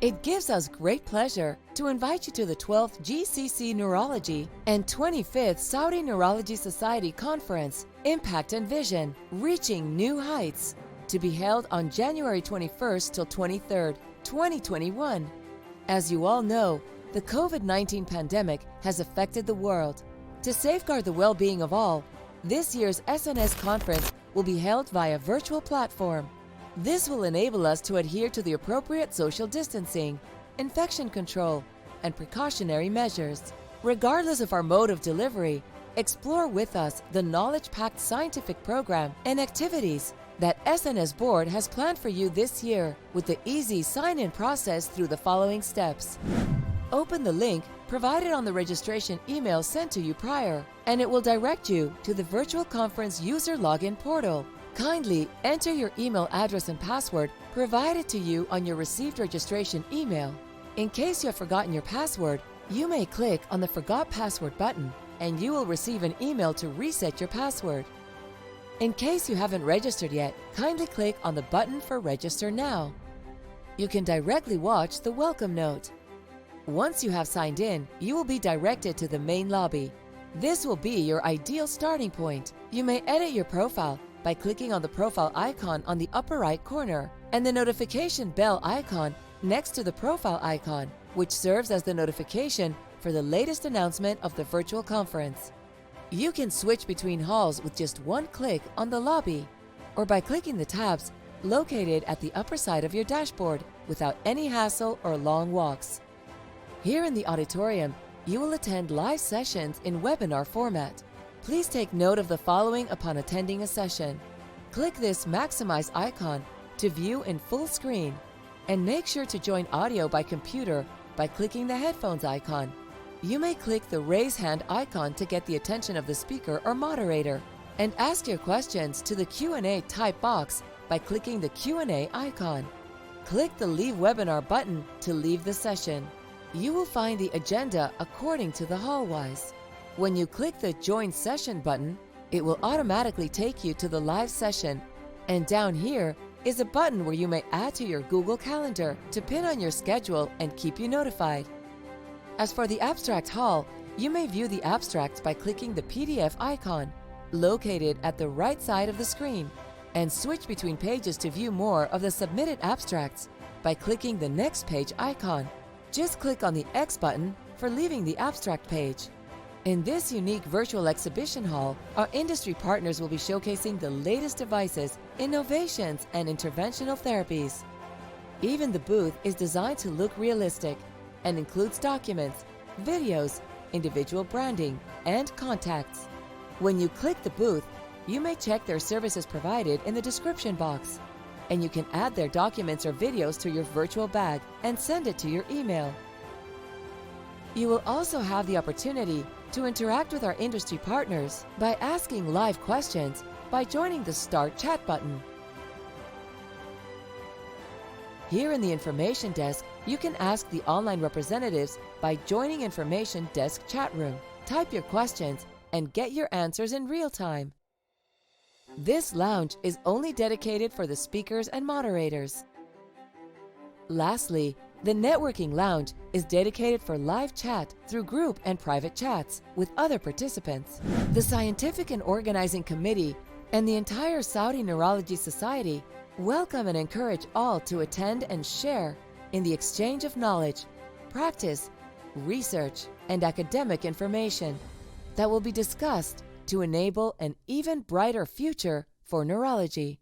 It gives us great pleasure to invite you to the 12th GCC Neurology and 25th Saudi Neurology Society Conference, Impact and Vision, Reaching New Heights, to be held on January 21st till 23rd, 2021. As you all know, the COVID-19 pandemic has affected the world. To safeguard the well-being of all, this year's SNS conference will be held via virtual platform. This will enable us to adhere to the appropriate social distancing, infection control, and precautionary measures. Regardless of our mode of delivery, explore with us the knowledge-packed scientific program and activities that SNS Board has planned for you this year with the easy sign-in process through the following steps. Open the link provided on the registration email sent to you prior, and it will direct you to the virtual conference user login portal. Kindly enter your email address and password provided to you on your received registration email. In case you have forgotten your password, you may click on the Forgot Password button and you will receive an email to reset your password. In case you haven't registered yet, kindly click on the button for Register Now. You can directly watch the welcome note. Once you have signed in, you will be directed to the main lobby. This will be your ideal starting point. You may edit your profile by clicking on the profile icon on the upper right corner and the notification bell icon next to the profile icon, which serves as the notification for the latest announcement of the virtual conference. You can switch between halls with just one click on the lobby or by clicking the tabs located at the upper side of your dashboard without any hassle or long walks. Here in the auditorium, you will attend live sessions in webinar format. Please take note of the following upon attending a session. Click this Maximize icon to view in full screen, and make sure to join audio by computer by clicking the headphones icon. You may click the Raise Hand icon to get the attention of the speaker or moderator, and ask your questions to the Q&A type box by clicking the Q&A icon. Click the Leave Webinar button to leave the session. You will find the agenda according to the hallwise. When you click the Join Session button, it will automatically take you to the live session, and down here is a button where you may add to your Google Calendar to pin on your schedule and keep you notified. As for the abstract hall, you may view the abstracts by clicking the PDF icon located at the right side of the screen, and switch between pages to view more of the submitted abstracts by clicking the Next Page icon. Just click on the X button for leaving the abstract page. In this unique virtual exhibition hall, our industry partners will be showcasing the latest devices, innovations, and interventional therapies. Even the booth is designed to look realistic and includes documents, videos, individual branding, and contacts. When you click the booth, you may check their services provided in the description box, and you can add their documents or videos to your virtual bag and send it to your email. You will also have the opportunity to interact with our industry partners by asking live questions by joining the Start Chat button. Here in the Information Desk, you can ask the online representatives by joining Information Desk Chat Room, type your questions, and get your answers in real time. This lounge is only dedicated for the speakers and moderators. Lastly, the Networking Lounge is dedicated for live chat through group and private chats with other participants. The Scientific and Organizing Committee and the entire Saudi Neurology Society welcome and encourage all to attend and share in the exchange of knowledge, practice, research, and academic information that will be discussed to enable an even brighter future for neurology.